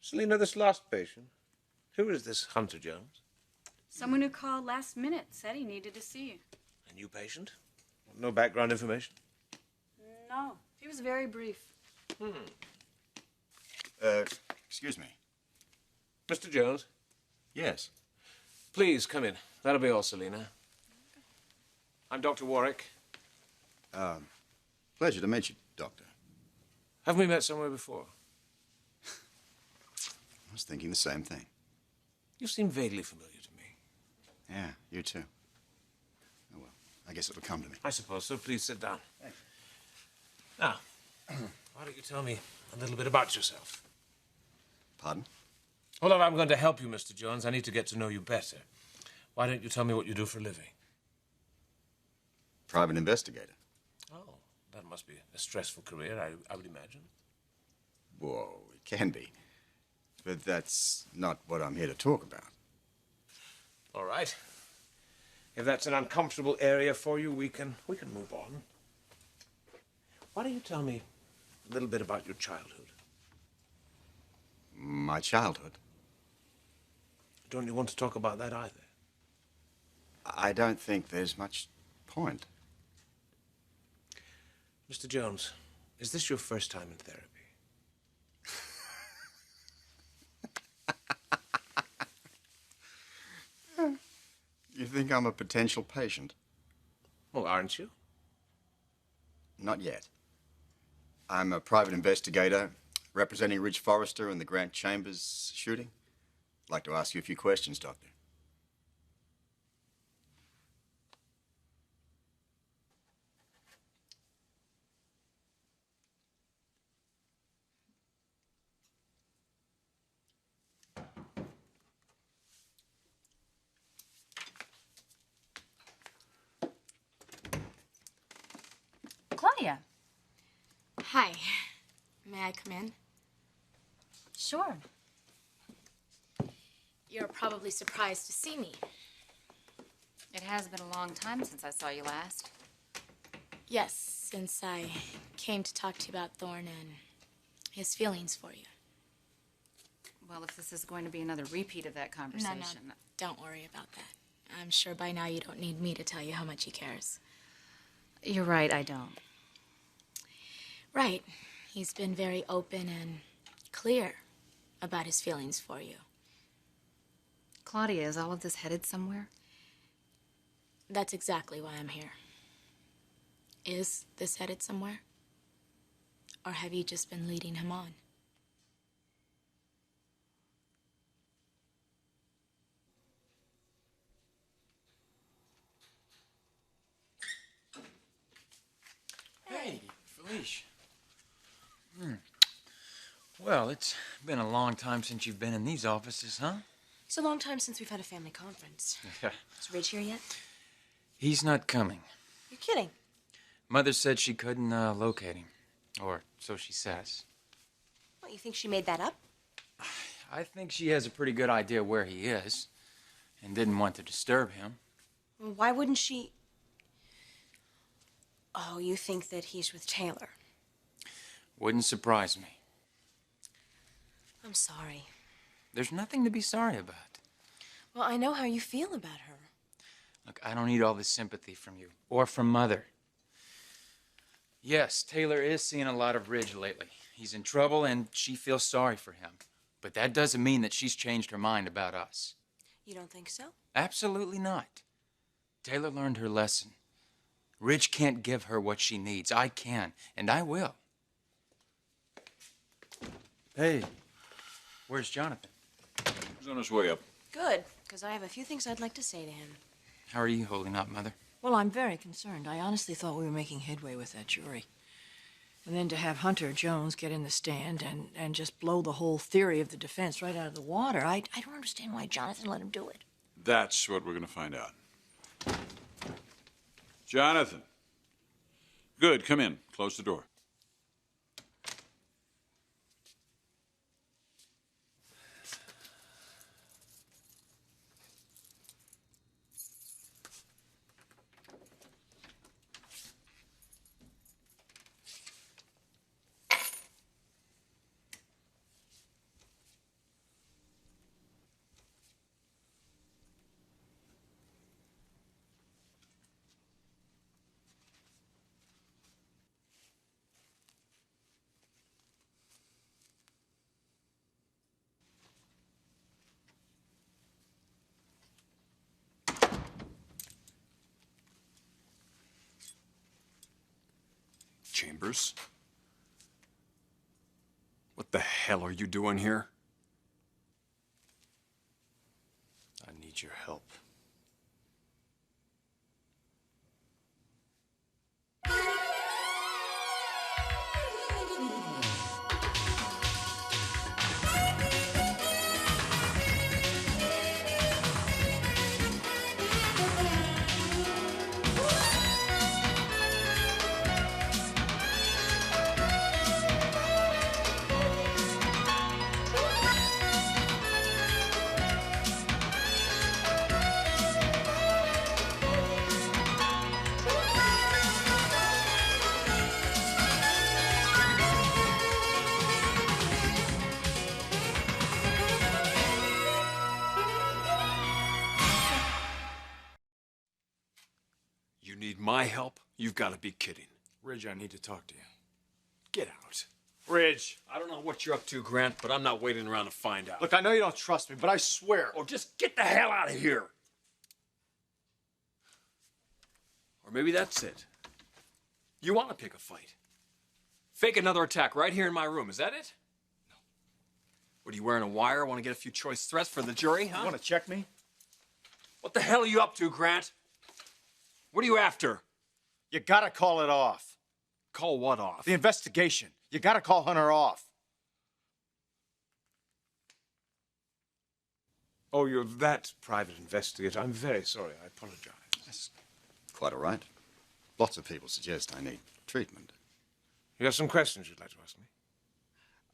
Selina, this last patient, who is this Hunter Jones? Someone who called last minute said he needed to see you. A new patient? No background information? No, he was very brief. Excuse me. Mr. Jones? Yes. Please, come in. That'll be all, Selina. I'm Dr. Warwick. Pleasure to meet you, Doctor. Haven't we met somewhere before? I was thinking the same thing. You seem vaguely familiar to me. Yeah, you too. Oh, well, I guess it'll come to me. I suppose so. Please sit down. Thanks. Now, why don't you tell me a little bit about yourself? Pardon? Hold on, I'm going to help you, Mr. Jones. I need to get to know you better. Why don't you tell me what you do for a living? Private investigator. Oh, that must be a stressful career, I would imagine. Whoa, it can be. But that's not what I'm here to talk about. All right. If that's an uncomfortable area for you, we can move on. Why don't you tell me a little bit about your childhood? My childhood? Don't you want to talk about that either? I don't think there's much point. Mr. Jones, is this your first time in therapy? You think I'm a potential patient? Well, aren't you? Not yet. I'm a private investigator representing Ridge Forrester in the Grant Chambers shooting. I'd like to ask you a few questions, Doctor. Claudia. Hi. May I come in? Sure. You're probably surprised to see me. It has been a long time since I saw you last. Yes, since I came to talk to you about Thorne and his feelings for you. Well, if this is going to be another repeat of that conversation... No, don't worry about that. I'm sure by now you don't need me to tell you how much he cares. You're right, I don't. Right. He's been very open and clear about his feelings for you. Claudia, is all of this headed somewhere? That's exactly why I'm here. Is this headed somewhere? Or have you just been leading him on? Hey, Felicia. Well, it's been a long time since you've been in these offices, huh? It's a long time since we've had a family conference. Is Ridge here yet? He's not coming. You're kidding. Mother said she couldn't locate him. Or so she says. What, you think she made that up? I think she has a pretty good idea where he is and didn't want to disturb him. Well, why wouldn't she... Oh, you think that he's with Taylor? Wouldn't surprise me. I'm sorry. There's nothing to be sorry about. Well, I know how you feel about her. Look, I don't need all this sympathy from you or from Mother. Yes, Taylor is seeing a lot of Ridge lately. He's in trouble and she feels sorry for him. But that doesn't mean that she's changed her mind about us. You don't think so? Absolutely not. Taylor learned her lesson. Ridge can't give her what she needs. I can, and I will. Hey, where's Jonathan? He's on his way up. Good, because I have a few things I'd like to say to him. How are you holding up, Mother? Well, I'm very concerned. I honestly thought we were making headway with that jury. And then to have Hunter Jones get in the stand and just blow the whole theory of the defense right out of the water, I don't understand why Jonathan let him do it. That's what we're going to find out. Jonathan. Good, come in. Close the door. Chambers. What the hell are you doing here? I need your help. You need my help? You've got to be kidding. Ridge, I need to talk to you. Get out. Ridge! I don't know what you're up to, Grant, but I'm not waiting around to find out. Look, I know you don't trust me, but I swear. Oh, just get the hell out of here. Or maybe that's it. You want to pick a fight. Fake another attack right here in my room. Is that it? No. What, are you wearing a wire? Want to get a few choice threats for the jury, huh? You want to check me? What the hell are you up to, Grant? What are you after? You gotta call it off. Call what off? The investigation. You gotta call Hunter off. Oh, you're that private investigator. I'm very sorry. I apologize. That's quite all right. Lots of people suggest I need treatment. You have some questions you'd like to ask me?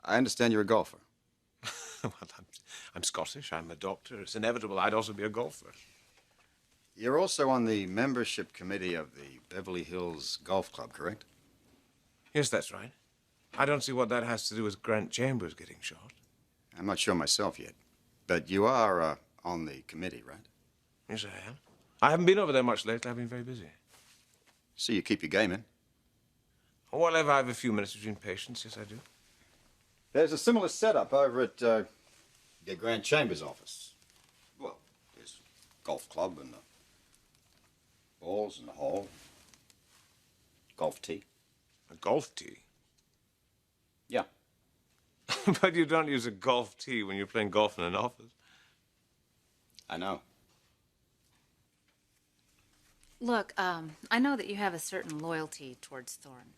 I understand you're a golfer. Well, I'm Scottish. I'm a doctor. It's inevitable I'd also be a golfer. You're also on the membership committee of the Beverly Hills Golf Club, correct? Yes, that's right. I don't see what that has to do with Grant Chambers getting shot. I'm not sure myself yet. But you are on the committee, right? Yes, I am. I haven't been over there much lately. I've been very busy. So you keep your game in? Whenever I have a few minutes between patients, yes, I do. There's a similar setup over at the Grant Chambers office. Well, there's a golf club and the balls in the hall. Golf tee. A golf tee? Yeah. But you don't use a golf tee when you're playing golf in an office. I know. Look, I know that you have a certain loyalty towards Thorne.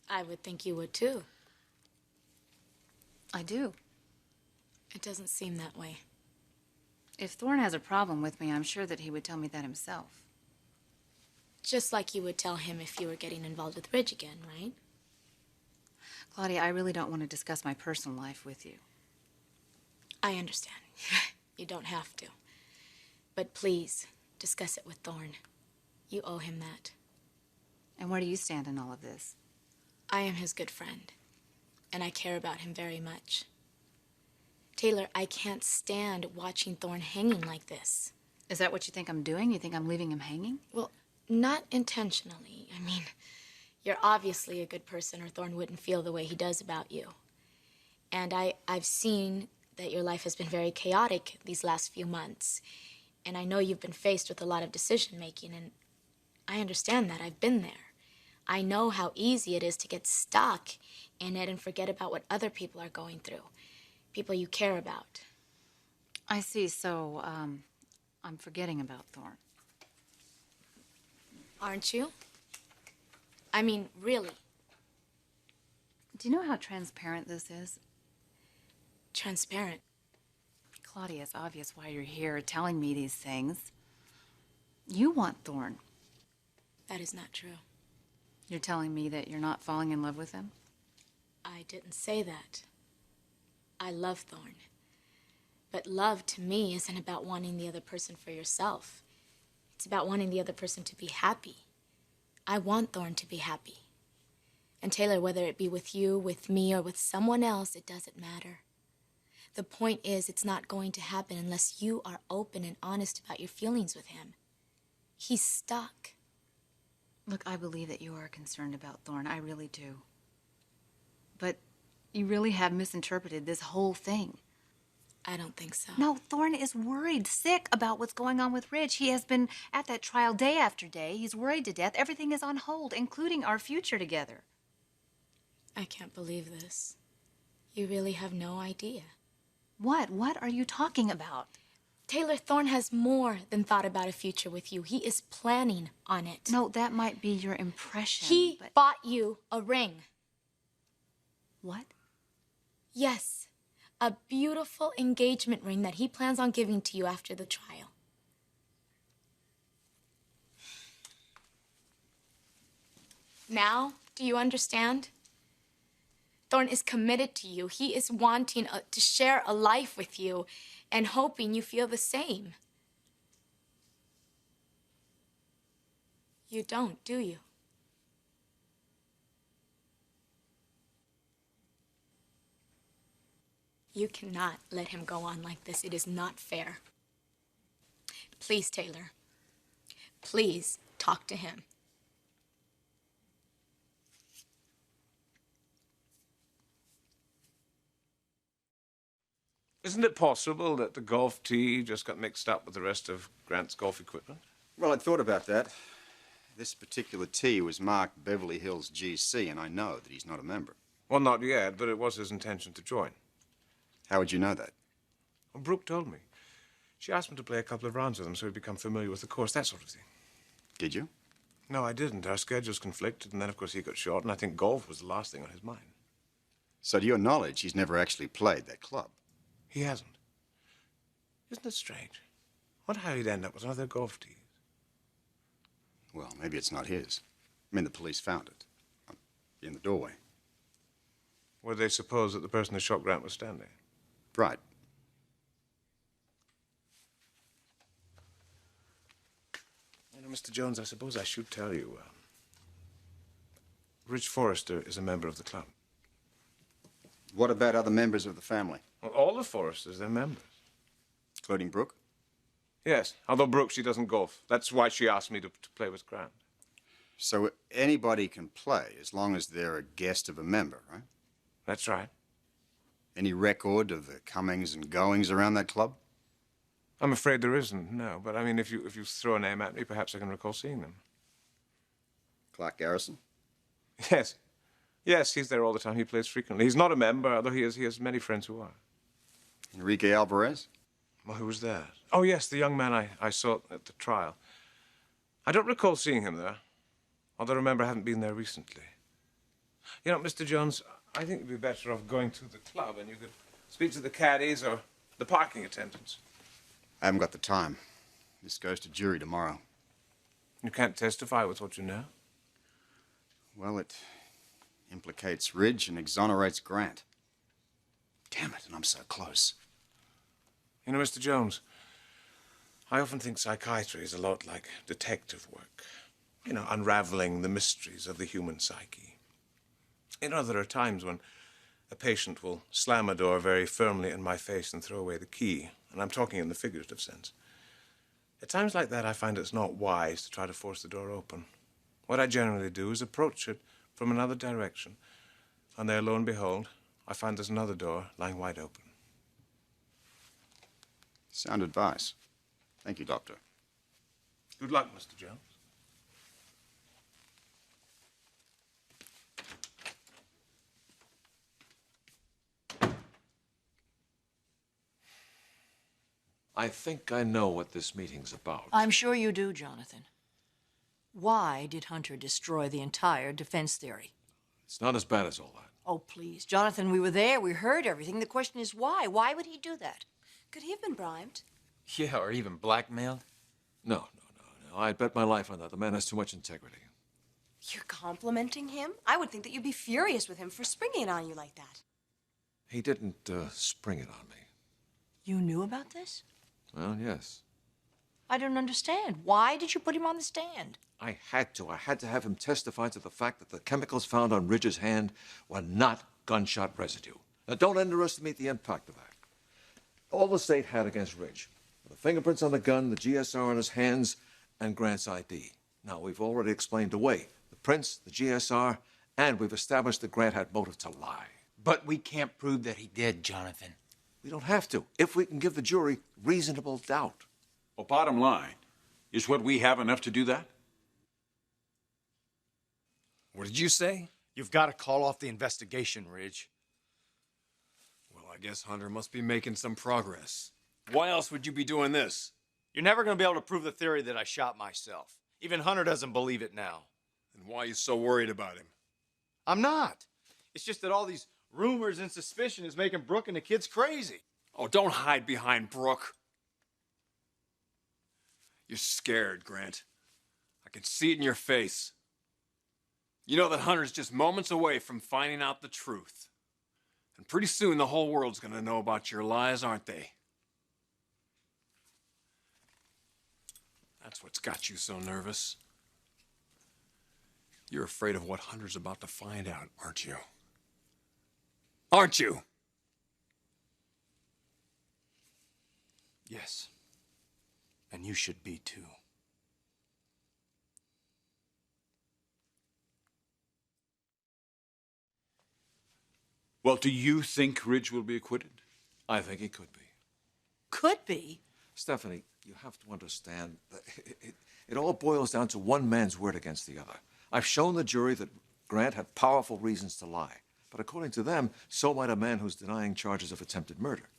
I would think you would too. I do. It doesn't seem that way. If Thorne has a problem with me, I'm sure that he would tell me that himself. Just like you would tell him if you were getting involved with Ridge again, right? Claudia, I really don't want to discuss my personal life with you. I understand. You don't have to. But please, discuss it with Thorne. You owe him that. And where do you stand in all of this? I am his good friend, and I care about him very much. Taylor, I can't stand watching Thorne hanging like this. Is that what you think I'm doing? You think I'm leaving him hanging? Well, not intentionally. I mean, you're obviously a good person or Thorne wouldn't feel the way he does about you. And I've seen that your life has been very chaotic these last few months. And I know you've been faced with a lot of decision-making, and I understand that. I've been there. I know how easy it is to get stuck in it and forget about what other people are going through. People you care about. I see, so, I'm forgetting about Thorne. Aren't you? I mean, really. Do you know how transparent this is? Transparent. Claudia, it's obvious why you're here telling me these things. You want Thorne. That is not true. You're telling me that you're not falling in love with him? I didn't say that. I love Thorne. But love to me isn't about wanting the other person for yourself. It's about wanting the other person to be happy. I want Thorne to be happy. And Taylor, whether it be with you, with me, or with someone else, it doesn't matter. The point is, it's not going to happen unless you are open and honest about your feelings with him. He's stuck. Look, I believe that you are concerned about Thorne. I really do. But you really have misinterpreted this whole thing. I don't think so. No, Thorne is worried, sick about what's going on with Ridge. He has been at that trial day after day. He's worried to death. Everything is on hold, including our future together. I can't believe this. You really have no idea. What? What are you talking about? Taylor Thorne has more than thought about a future with you. He is planning on it. No, that might be your impression. He but... bought you a ring. What? Yes, a beautiful engagement ring that he plans on giving to you after the trial. Now, do you understand? Thorne is committed to you. He is wanting to share a life with you and hoping you feel the same. You don't, do you? You cannot let him go on like this. It is not fair. Please, Taylor. Please talk to him. Isn't it possible that the golf tee just got mixed up with the rest of Grant's golf equipment? Well, I'd thought about that. This particular tee was marked Beverly Hills GC, and I know that he's not a member. Well, not yet, but it was his intention to join. How would you know that? Well, Brooke told me. She asked him to play a couple of rounds with him so he'd become familiar with the course, that sort of thing. Did you? No, I didn't. Our schedules conflicted, and then, of course, he got short, and I think golf was the last thing on his mind. So, to your knowledge, he's never actually played that club? He hasn't. Isn't it strange? Wonder how he'd end up with one of their golf tees. Well, maybe it's not his. I mean, the police found it. In the doorway. Would they suppose that the person who shot Grant was standing? Right. You know, Mr. Jones, I suppose I should tell you, Ridge Forrester is a member of the club. What about other members of the family? Well, all the Forresters, they're members. Including Brooke? Yes, although Brooke, she doesn't golf. That's why she asked me to play with Grant. So anybody can play as long as they're a guest of a member, right? That's right. Any record of the comings and goings around that club? I'm afraid there isn't, no. But, I mean, if you throw a name at me, perhaps I can recall seeing them. Clark Garrison? Yes. Yes, he's there all the time. He plays frequently. He's not a member, although he has many friends who are. Enrique Alvarez? Well, who was that? Oh, yes, the young man I saw at the trial. I don't recall seeing him there, although remember I haven't been there recently. You know, Mr. Jones, I think you'd be better off going to the club and you could speak to the caddies or the parking attendants. I haven't got the time. This goes to jury tomorrow. You can't testify with what you know? Well, it implicates Ridge and exonerates Grant. Damn it, and I'm so close. You know, Mr. Jones, I often think psychiatry is a lot like detective work. You know, unraveling the mysteries of the human psyche. You know, there are times when a patient will slam a door very firmly in my face and throw away the key, and I'm talking in the figurative sense. At times like that, I find it's not wise to try to force the door open. What I generally do is approach it from another direction, and there, lo and behold, I find there's another door lying wide open. Sound advice. Thank you, Doctor. Good luck, Mr. Jones. I think I know what this meeting's about. I'm sure you do, Jonathan. Why did Hunter destroy the entire defense theory? It's not as bad as all that. Oh, please. Jonathan, we were there. We heard everything. The question is why? Why would he do that? Could he have been bribed? Yeah, or even blackmailed. No. I'd bet my life on that. The man has too much integrity. You're complimenting him? I would think that you'd be furious with him for springing it on you like that. He didn't spring it on me. You knew about this? Well, yes. I don't understand. Why did you put him on the stand? I had to. I had to have him testify to the fact that the chemicals found on Ridge's hand were not gunshot residue. Now, don't underestimate the impact of that. All the state had against Ridge were the fingerprints on the gun, the GSR on his hands, and Grant's ID. Now, we've already explained away the prints, the GSR, and we've established that Grant had motive to lie. But we can't prove that he did, Jonathan. We don't have to, if we can give the jury reasonable doubt. Well, bottom line, is what we have enough to do that? What did you say? You've got to call off the investigation, Ridge. Well, I guess Hunter must be making some progress. Why else would you be doing this? You're never going to be able to prove the theory that I shot myself. Even Hunter doesn't believe it now. And why are you so worried about him? I'm not. It's just that all these rumors and suspicion is making Brooke and the kids crazy. Oh, don't hide behind Brooke. You're scared, Grant. I can see it in your face. You know that Hunter's just moments away from finding out the truth. And pretty soon the whole world's gonna know about your lies, aren't they? That's what's got you so nervous. You're afraid of what Hunter's about to find out, aren't you? Aren't you? Yes. And you should be too. Well, do you think Ridge will be acquitted? I think he could be. Could be. Stephanie, you have to understand that it all boils down to one man's word against the other. I've shown the jury that Grant had powerful reasons to lie. But according to them, so might a man who's denying charges of attempted murder.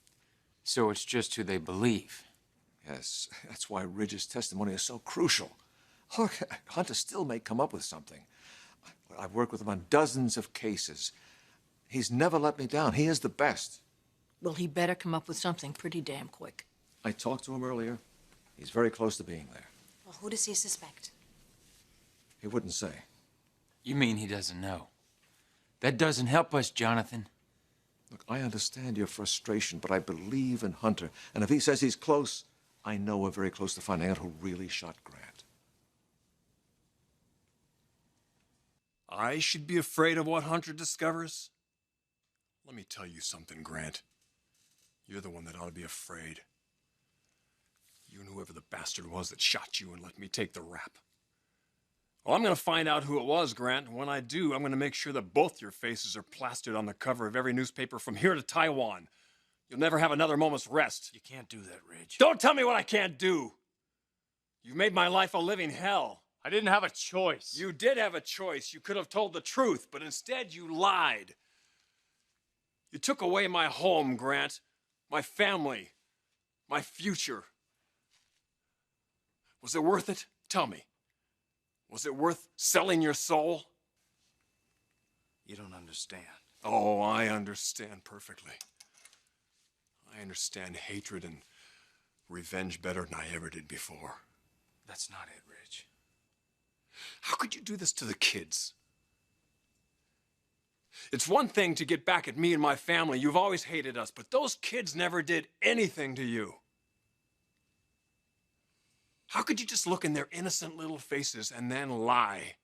So it's just who they believe. Yes, that's why Ridge's testimony is so crucial. Look, Hunter still may come up with something. I've worked with him on dozens of cases. He's never let me down. He is the best. Well, he better come up with something pretty damn quick. I talked to him earlier. He's very close to being there. Well, who does he suspect? He wouldn't say. You mean he doesn't know? That doesn't help us, Jonathan. Look, I understand your frustration, but I believe in Hunter. And if he says he's close, I know we're very close to finding out who really shot Grant. I should be afraid of what Hunter discovers? Let me tell you something, Grant. You're the one that ought to be afraid. You and whoever the bastard was that shot you and let me take the rap. Well, I'm going to find out who it was, Grant, and when I do, I'm going to make sure that both your faces are plastered on the cover of every newspaper from here to Taiwan. You'll never have another moment's rest. You can't do that, Ridge. Don't tell me what I can't do. You've made my life a living hell. I didn't have a choice. You did have a choice. You could have told the truth, but instead you lied. You took away my home, Grant, my family, my future. Was it worth it? Tell me. Was it worth selling your soul? You don't understand. Oh, I understand perfectly. I understand hatred and revenge better than I ever did before. That's not it, Ridge. How could you do this to the kids? It's one thing to get back at me and my family. You've always hated us, but those kids never did anything to you. How could you just look in their innocent little faces and then lie?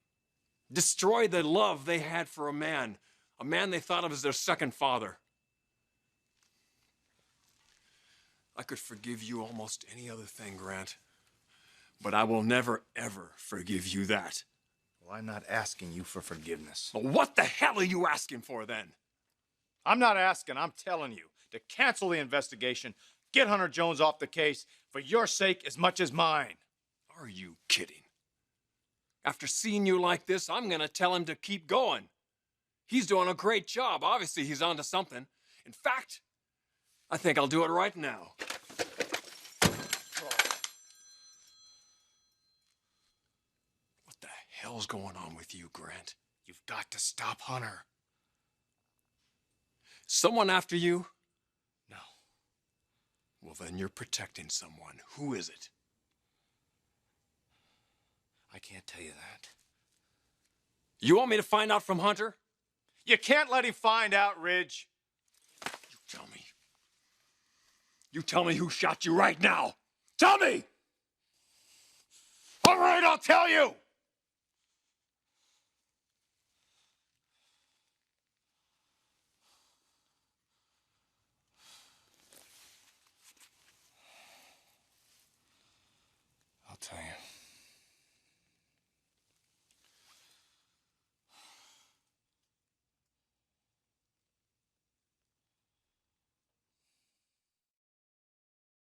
Destroy the love they had for a man they thought of as their second father. I could forgive you almost any other thing, Grant, but I will never, ever forgive you that. Well, I'm not asking you for forgiveness. Well, what the hell are you asking for then? I'm not asking, I'm telling you to cancel the investigation, get Hunter Jones off the case for your sake as much as mine. Are you kidding? After seeing you like this, I'm gonna tell him to keep going. He's doing a great job. Obviously, he's onto something. In fact, I think I'll do it right now. What the hell's going on with you, Grant? You've got to stop Hunter. Someone after you? No. Well, then you're protecting someone. Who is it? I can't tell you that. You want me to find out from Hunter? You can't let him find out, Ridge. You tell me. You tell me who shot you right now. Tell me! All right, I'll tell you.